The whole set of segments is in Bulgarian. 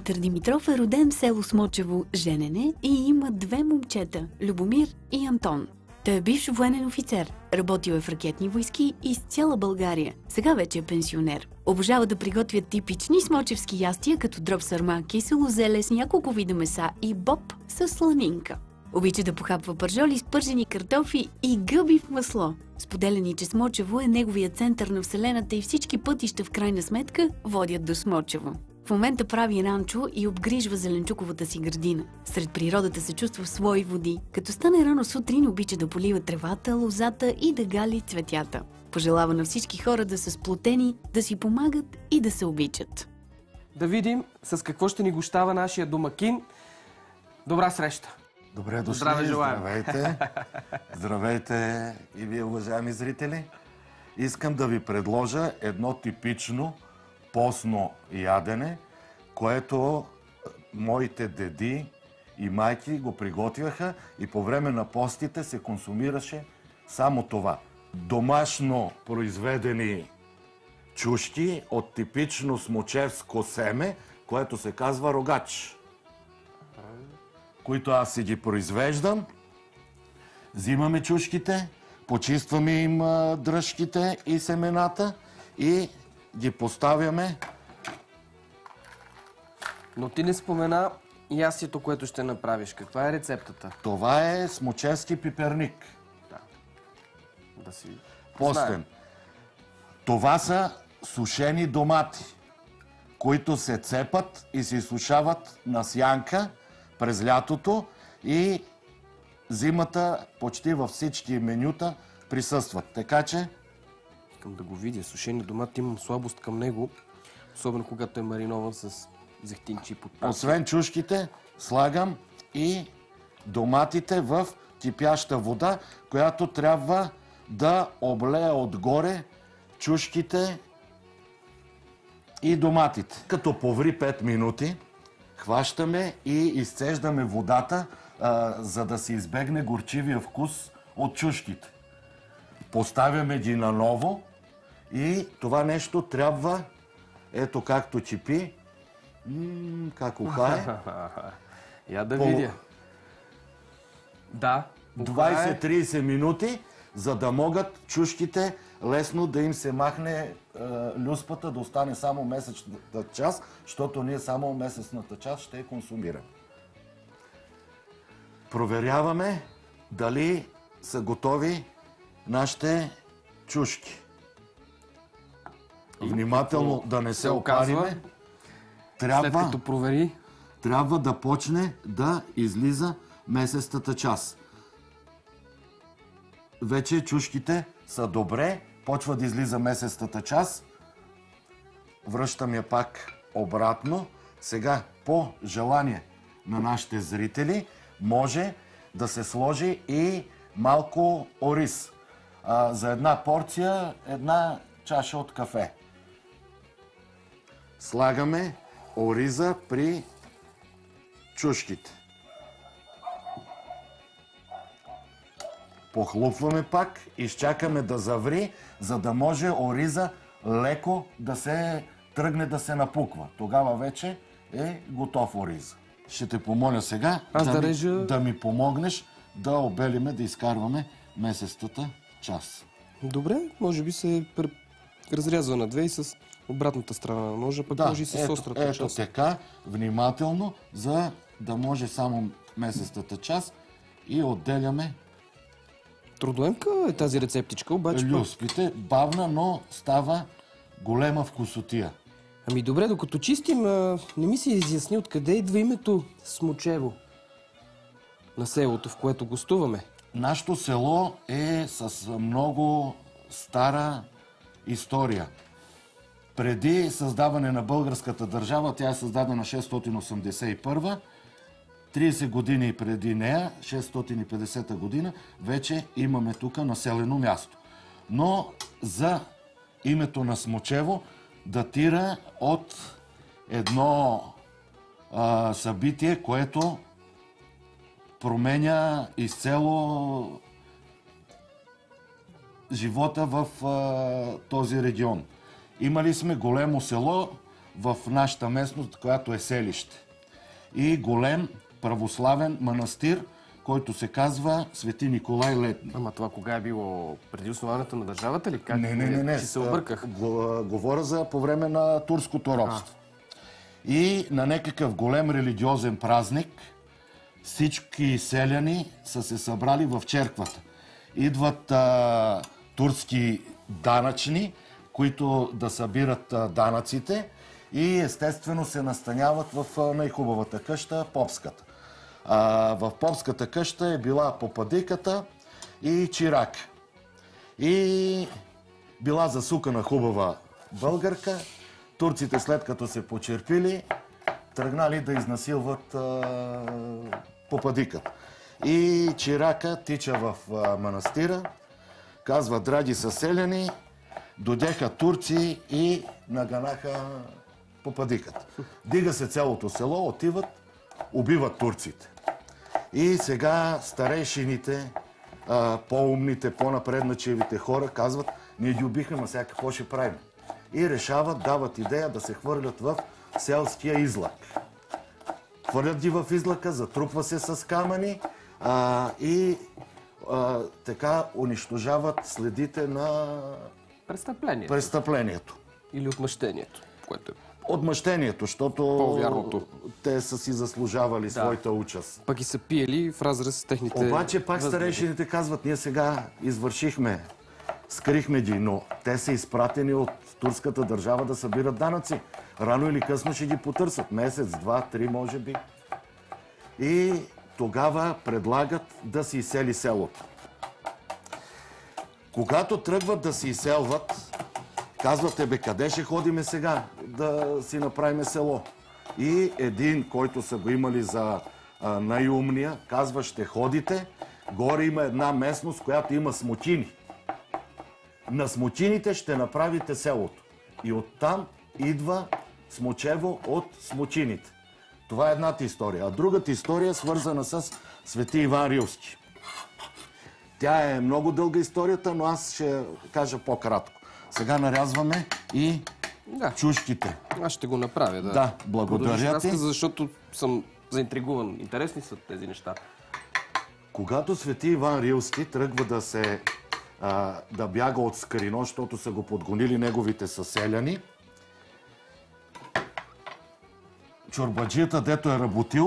Петър Димитров е роден в село Смочево, Женене и има две момчета – Любомир и Антон. Той е бивш военен офицер, работил е в ракетни войски из цяла България. Сега вече е пенсионер. Обожава да приготвят типични смочевски ястия, като дроб сърма, кисело зеле с няколко вида меса и боб с сланинка. Обича да похапва пържоли с пържени картофи и гъби в масло. Споделяни, че Смочево е неговия център на вселената и всички пътища в крайна сметка водят до Смочево. В момента прави ранчо и обгрижва зеленчуковата си градина. Сред природата се чувства в свои води. Като стане рано сутрин, обича да полива тревата, лозата и да гали цветята. Пожелава на всички хора да са сплотени, да си помагат и да се обичат. Да видим с какво ще ни гощава нашия домакин. Добра среща! Добре дошли, Здраве желаем. Здравейте. Здравейте и вие, уважаеми зрители. Искам да ви предложа едно типично постно ядене, което моите деди и майки го приготвяха и по време на постите се консумираше само това. Домашно произведени чушки от типично смочевско семе, което се казва рогач, които аз си ги произвеждам. Взимаме чушките, почистваме им дръжките и семената и ги поставяме. Но ти не спомена ястието, което ще направиш. Каква е рецептата? Това е смочевски пиперник. Да си Постен. знаем. Това са сушени домати, които се цепат и се изсушават на сянка през лятото и зимата почти във всички менюта присъстват. Така че... Искам да го видя. Сушени домати, имам слабост към него. Особено когато е маринован с зехтинчи и подпалки. Освен чушките, слагам и доматите в кипяща вода, която трябва да облее отгоре чушките и доматите. Като поври 5 минути, хващаме и изцеждаме водата, за да се избегне горчивия вкус от чушките. Поставяме ги наново и това нещо трябва, ето както чипи, как ухае. Я да видя. Да. 20-30 минути, за да могат чушките лесно да им се махне люспата, да остане само месечната част, защото ние само месечната част ще я консумираме. Проверяваме дали са готови нашите чушки. Внимателно да не се опариме. След като провери, трябва да почне да излиза месестата част. Вече чушките са добре, почва да излиза месестата част. Връщам я пак обратно. Сега, по желание на нашите зрители, може да се сложи и малко ориз. За една порция, една чаша от кафе. Слагаме ориза при чушките. Похлупваме пак, изчакаме да заври, за да може ориза леко да се тръгне да се напуква. Тогава вече е готов ориза. Ще те помоля сега да ми помогнеш да обелиме, да изкарваме месестата част. Добре, може би се разрязва на две и с обратната страна на ножа, пък може и с острата част. Ето така, внимателно, за да може само месестата част и отделяме. Трудоемка е тази рецептичка, обаче... Люспите, бавна, но става голема вкусотия. Ами добре, докато чистим, не ми се изясни откъде идва името Смочево на селото, в което гостуваме. Нашето село е с много стара история. Преди създаване на българската държава, тя е създадена 681, 30 години преди нея, 650 година, вече имаме тук населено място. Но за името на Смочево датира от едно събитие, което променя изцяло живота в този регион. Имали сме големо село, в нашата местност, която е селище. И голем православен манастир, който се казва Свети Николай Летни. Ама това кога е било? Преди основането на държавата ли? Как? Не. Че се обърках. Говоря за по време на турското робство. И на някакъв голем религиозен празник всички селяни са се събрали в черквата. Идват турски данъчни, които да събират данъците и естествено се настаняват в най-хубавата къща, попската. В попската къща е била попадиката и чирак. И била засукана хубава българка. Турците, след като се почерпили, тръгнали да изнасилват попадиката. И чирака тича в манастира, казва: драги съселяни, дойдеха турци и наганаха попадиката. Дига се цялото село, отиват, убиват турците. И сега старейшините, по-умните, по-напредначевите хора казват: ние ги убихме, ма сега какво ще правим? И решават, дават идея да се хвърлят в селския излак. Хвърлят ги в излака, затрупва се с камъни и така унищожават следите на престъплението. Или отмъщението, което е Отмъщението, защото по-вярното. те са си заслужавали своята участ. Пък и са пиели в разрез с техните... Обаче пак старейшините казват: ние сега извършихме, скрихме ги, но те са изпратени от турската държава да събират данъци. Рано или късно ще ги потърсят. Месец, два, три, може би. И тогава предлагат да се изсели селото. Когато тръгват да се изселват, казвате: бе, къде ще ходиме сега да си направим село? И един, който са го имали за най-умния, казва: ще ходите, горе има една местност, която има смокини. На смокините ще направите селото. И оттам идва Смочево от смокините. Това е едната история. А другата история е свързана с Свети Иван Рилски. Тя е много дълга историята, но аз ще кажа по-кратко. Сега нарязваме и чушките. Аз ще го направя, да. Да, благодаря ти. Защото съм заинтригуван. Интересни са тези неща. Когато Свети Иван Рилски тръгва да бяга от Скарино, защото са го подгонили неговите съселяни, чорбаджията, дето е работил,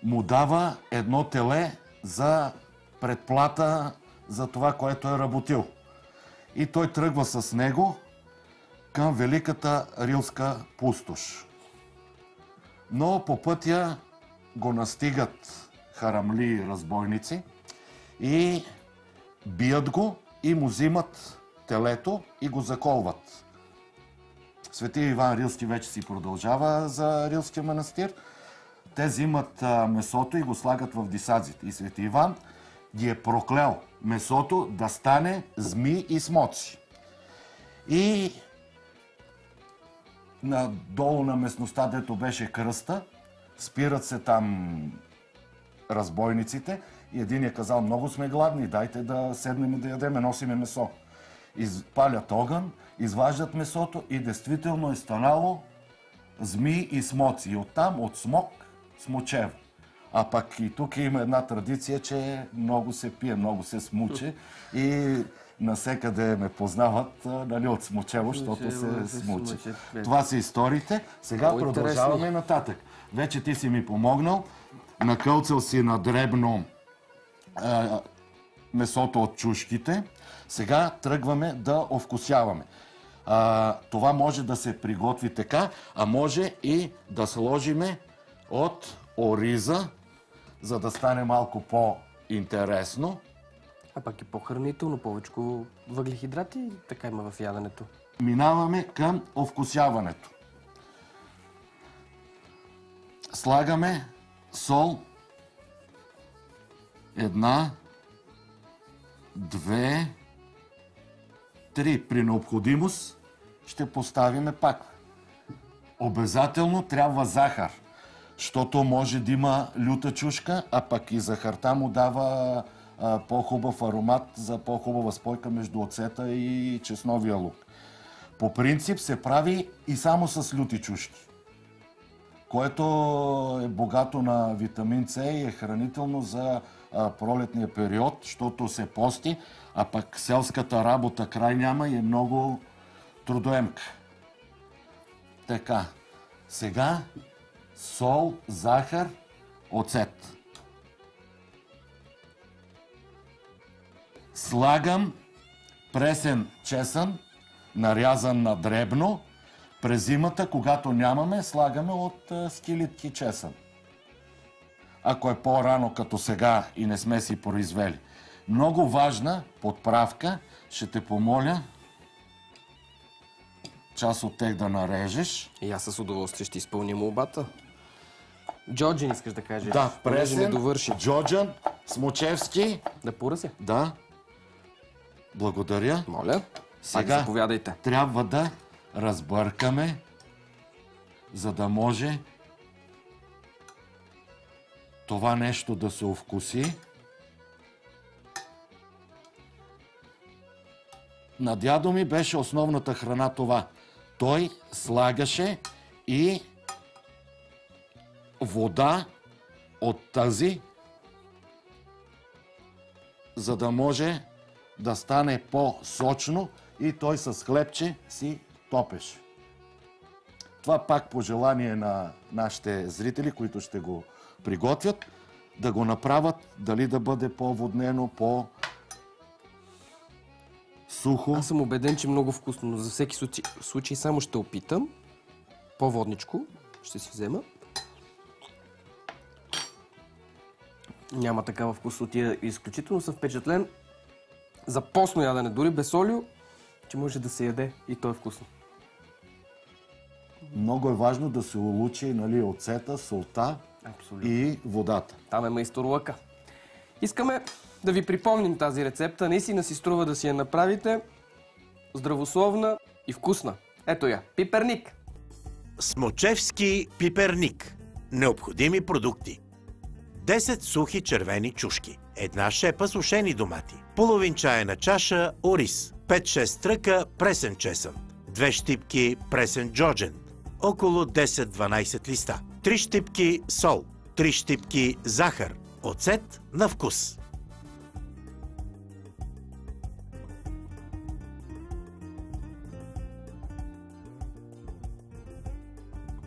му дава едно теле за предплата за това, което е работил. И той тръгва с него към Великата Рилска пустош. Но по пътя го настигат харамли и разбойници и бият го и му взимат телето и го заколват. Свети Иван Рилски вече си продължава за Рилския манастир. Те взимат месото и го слагат в дисазите. И Свети Иван ги е проклял месото да стане зми и смоци. И надолу на местността, дето беше кръста, спират се там разбойниците и един е казал: много сме гладни, дайте да седнем и да ядеме, носиме месо. Изпалят огън, изваждат месото и действително е станало зми и смоци. И оттам от смок смочево. А пък и тук има една традиция, че много се пие, много се смуче и насекъде ме познават от смочево, защото се смуче. Това са историите. Сега продължаваме нататък. Вече ти си ми помогнал. Накълцал си на дребно месото от чушките. Сега тръгваме да овкусяваме. Това може да се приготви така, а може и да сложиме от ориза, за да стане малко по-интересно. А пък и по-хранително, повече въглехидрати, така има в яденето. Минаваме към овкусяването. Слагаме сол. 1, 2, 3. При необходимост ще поставиме пак. Обязателно трябва захар, защото може да има люта чушка, а пък и захарта му дава по-хубав аромат за по-хубава спойка между оцета и чесновия лук. По принцип се прави и само с люти чушки, което е богато на витамин С и е хранително за пролетния период, защото се пости, а пък селската работа край няма и е много трудоемка. Така, сега сол, захар, оцет. Слагам пресен чесън, нарязан на дребно. През зимата, когато нямаме, слагаме от скилитки чесън. Ако е по-рано като сега и не сме си произвели. Много важна подправка, ще те помоля част от тех да нарежеш. И аз с удоволствие ще изпълня молбата. Джорджин искаш да кажеш? Да, пресен, довърши. Джорджан, Смочевски. Да поръся? Да. Благодаря. Моля. Сега заповядайте. Трябва да разбъркаме, за да може това нещо да се овкуси. На дядо ми беше основната храна това. Той слагаше и вода от тази, за да може да стане по-сочно и той с хлебче си топеше. Това пак по желание на нашите зрители, които ще го приготвят, да го направят, дали да бъде по-воднено, по-сухо. Аз съм убеден, че много вкусно, но за всеки случай само ще опитам. По-водничко ще си взема. Няма такава вкусотия. Изключително съм впечатлен за постно ядене, дори без олио, че може да се яде и то е вкусно. Много е важно да се улучи, нали, оцета, солта и водата. Там е майстор лъка. Искаме да ви припомним тази рецепта. Наистина си струва да си я направите. Здравословна и вкусна. Ето я. Пиперник. Смочевски пиперник. Необходими продукти: 10 сухи червени чушки, 1 шепа сушени домати, половин чайна чаша ориз, 5-6 тръка пресен чесън, 2 щипки пресен джоджен, около 10-12 листа, 3 щипки сол, 3 щипки захар, оцет на вкус.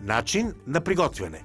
Начин на приготвяне: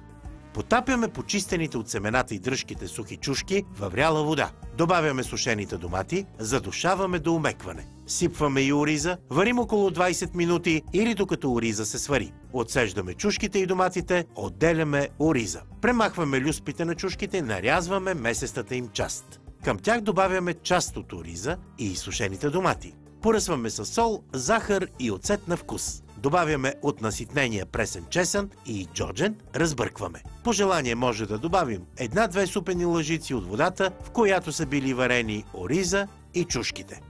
потапяме почистените от семената и дръжките сухи чушки във вряла вода. Добавяме сушените домати, задушаваме до омекване. Сипваме и ориза, варим около 20 минути или докато ориза се свари. Отсеждаме чушките и доматите, отделяме ориза. Премахваме люспите на чушките, нарязваме месестата им част. Към тях добавяме част от ориза и сушените домати. Поръсваме със сол, захар и оцет на вкус. Добавяме от наситнения пресен чесън и джоджен, разбъркваме. По желание може да добавим 1-2 супени лъжици от водата, в която са били варени ориза и чушките.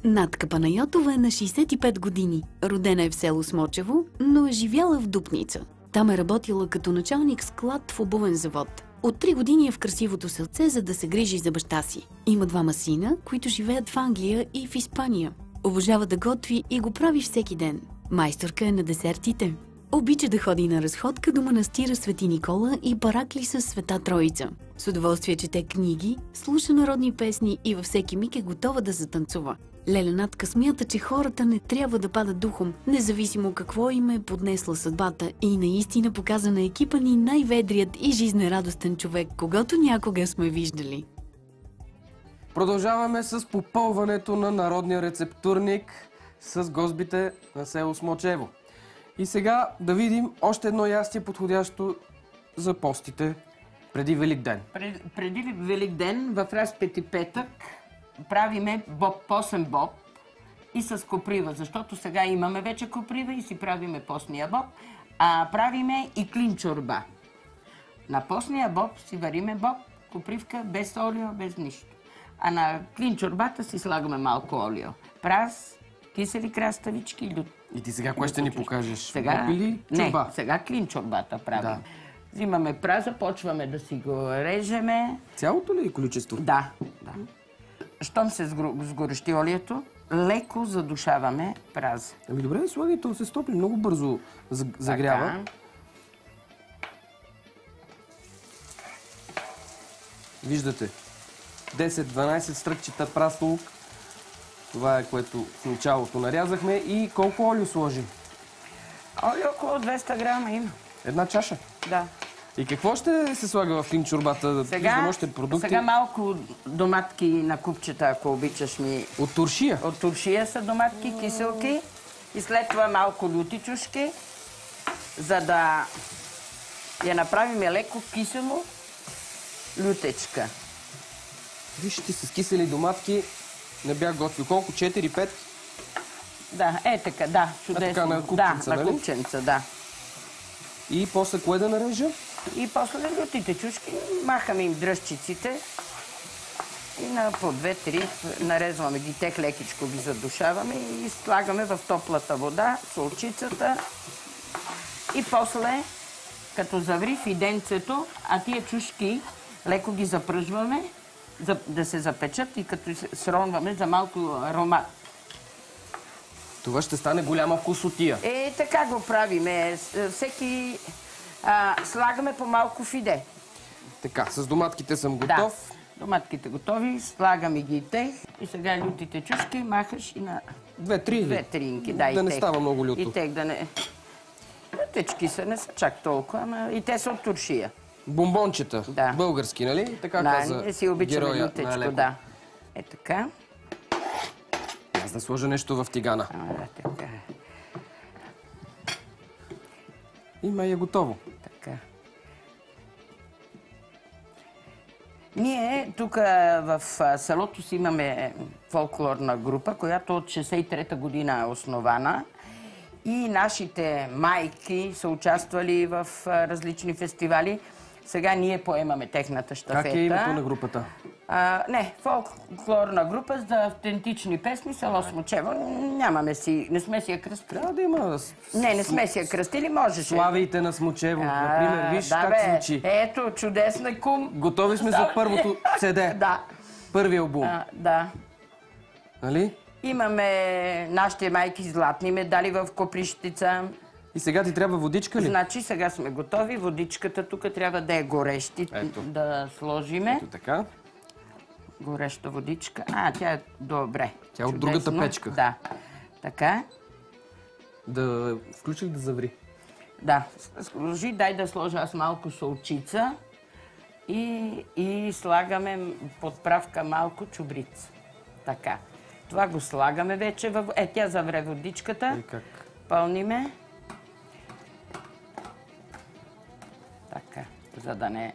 Натка Панайотова е на 65 години. Родена е в село Смочево, но е живяла в Дупница. Там е работила като началник склад в обувен завод. От 3 години е в красивото селце, за да се грижи за баща си. Има 2 сина, които живеят в Англия и в Испания. Обожава да готви и го прави всеки ден. Майсторка е на десертите. Обича да ходи на разходка до манастира Свети Никола и паракли с Света Троица. С удоволствие чете книги, слуша народни песни и във всеки миг е готова да затанцува. Леля Натка смята, че хората не трябва да падат духом, независимо какво им е поднесла съдбата, и наистина показа на екипа ни най-ведрият и жизнерадостен човек, когото някога сме виждали. Продължаваме с попълването на народния рецептурник с гозбите на село Смочево. И сега да видим още едно ястие, подходящо за постите преди Великден. Преди Великден в разпети петък правиме постен боб и с коприва, защото сега имаме вече коприва и си правиме постния боб, а правиме и клин чорба. На постния боб си вариме боб, копривка, без олио, без нищо. А на клин чорбата си слагаме малко олио. Праз, кисели краставички. И ти сега кое ще ни покажеш? Сега, Боп или не, чорба? сега клин чорбата правим. Да. Взимаме праза, почваме да си го режеме. Цялото ли количество? Да. Щом се сгорещи олието, леко задушаваме праза. Ами добре, слагай, то се стопли, много бързо загрява. Така. Виждате, 10-12 стръкчета прас лук. Това е което в началото нарязахме. И колко олио сложи? Олио около 200 грама има. Една чаша. Да. И какво ще се слага в клин чорбата? Виждам още продукти. Сега малко доматки на купчета, ако обичаш ми. От туршия? От туршия са доматки, киселки. И след това малко люти чушки, за да я направим леко кисело лютечка. Вижте, с кисели доматки не бях готвил. Колко? 4-5? Да, така, да, чудесно. Така на купченца, да, нали? на купченца, да. И после кое да нарежа? И после лютите чушки махаме им дръжчиците и на по 2-3 нарезваме ги, тех лекичко ги задушаваме и слагаме в топлата вода, солчицата и после, като заври фиденцето, а тия чушки леко ги запръжваме, да се запечат и като сронваме за малко аромат. Това ще стане голяма вкусотия. Така го правиме. Всеки слагаме по малко фиде. Така, с доматките съм готов. Да, доматките готови, слагаме ги и тех. И сега лютите чушки махаш и на 2-3 или? 2-3, да, Да и не тех. става много люто. И тех да не... Лютички са, не са чак толкова, ама и те са от туршия. Бомбончета. Да. Български, нали? Така Да, каза ние си обичаме героя на лютечко, Алеко. да. Така. Аз да сложа нещо в тигана. Така. И май е готово. Така. Ние тук в селото си имаме фолклорна група, която от 63-та година е основана. И нашите майки са участвали в различни фестивали. Сега ние поемаме техната щафета. Как е името на групата? Не, фолклорна група за автентични песни, село Смочево. Не сме си я кръстили. Трябва да има... Не сме си я кръстили, можеше. Славиите на Смочево, например. Виж да, как бе, звучи. Ето, чудесна кум. Готови сме за първото CD. Да. Първи албум. Да. Нали? Имаме нашите майки златни медали в Коприщица. И сега ти трябва водичка ли? Значи сега сме готови. Водичката тук трябва да е горещи. Ето. Да сложиме. Ето така. Гореща водичка. Тя е добре. Тя е от другата печка. Да. Така. Да включих да заври. Да. Сложи, дай да сложа аз малко солчица. И слагаме подправка малко чубрица. Така. Това го слагаме вече в... тя завре водичката. И как? Пълниме. Така, за да не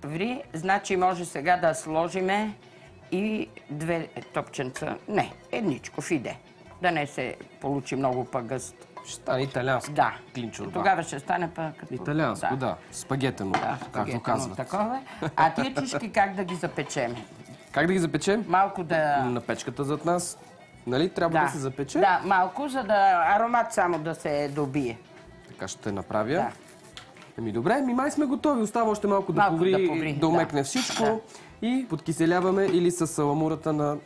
ври. Значи може сега да сложиме и 2 топченца. Не, едничко фиде. Да не се получи много гъст. Ще стане италианско. Да. Клин чорба. Тогава ще стане като... Италианско, да. Спагетено, Да, както казват. такова. А тия чушки как да ги запечем? Как да ги запечем? Малко да... На печката зад нас. Нали? Трябва да се запече. Да, малко, за да аромат само да се добие. Така ще направя. Да. Еми добре, май сме готови. Остава още малко да Малко поври, да поври, да умекне да. всичко. Да. И подкиселяваме или с саламурата на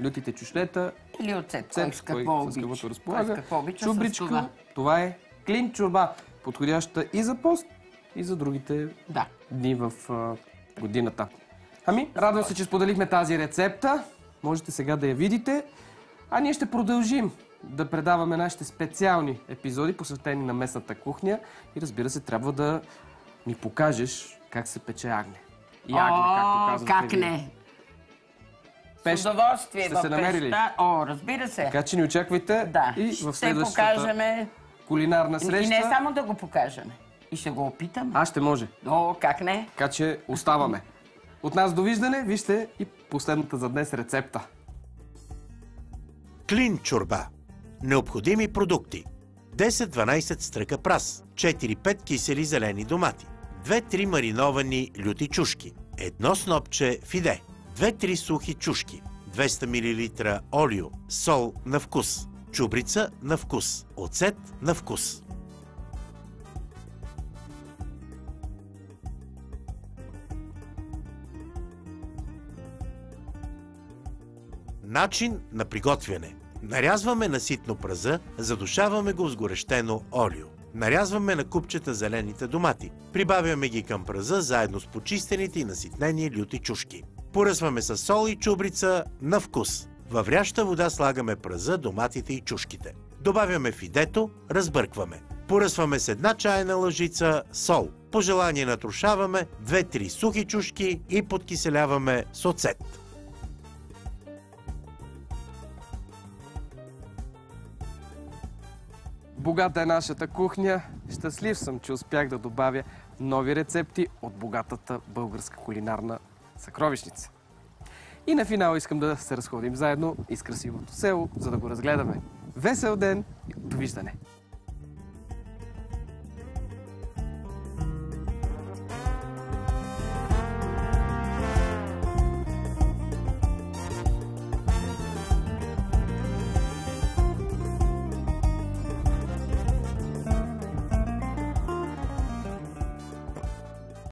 лютите чушлета. Или оцет, Цет, кой с какво с каквото обича. разполага. Кой с какво обича, с Чубричка. това. Това е клин чорба. Подходяща и за пост, и за другите Да. дни в годината. Ами, радвам се, че споделихме тази рецепта. Можете сега да я видите. А ние ще продължим да предаваме нашите специални епизоди, посветени на местната кухня. И разбира се, трябва да ми покажеш как се пече агне. И агне, както казвате как вие. не? Пещ. С удоволствие Ще в се намери ли? пеща. Разбира се. Така че ни очаквайте Да. и в Ще следващата покажем. кулинарна И среща. не само да го покажем. И ще го опитаме. Ще може. Как не? Така че оставаме. От нас довиждане, вижте и последната за днес рецепта. Клин чорба. Необходими продукти: 10-12 стръка прас, 4-5 кисели зелени домати, 2-3 мариновани люти чушки, 1 снопче фиде, 2-3 сухи чушки, 200 мл олио, сол на вкус, чубрица на вкус, оцет на вкус. Начин на приготвяне. Нарязваме на ситно пръза, задушаваме го с горещено олио. Нарязваме на купчета зелените домати. Прибавяме ги към пръза заедно с почистените и наситнени люти чушки. Поръсваме с сол и чубрица на вкус. Във вряща вода слагаме пръза, доматите и чушките. Добавяме фидето, разбъркваме. Поръсваме с 1 чайна лъжица сол. По желание натрушаваме 2-3 сухи чушки и подкиселяваме с оцет. Богата е нашата кухня. Щастлив съм, че успях да добавя нови рецепти от богатата българска кулинарна съкровищница. И на финал искам да се разходим заедно из красивото село, за да го разгледаме. Весел ден и довиждане!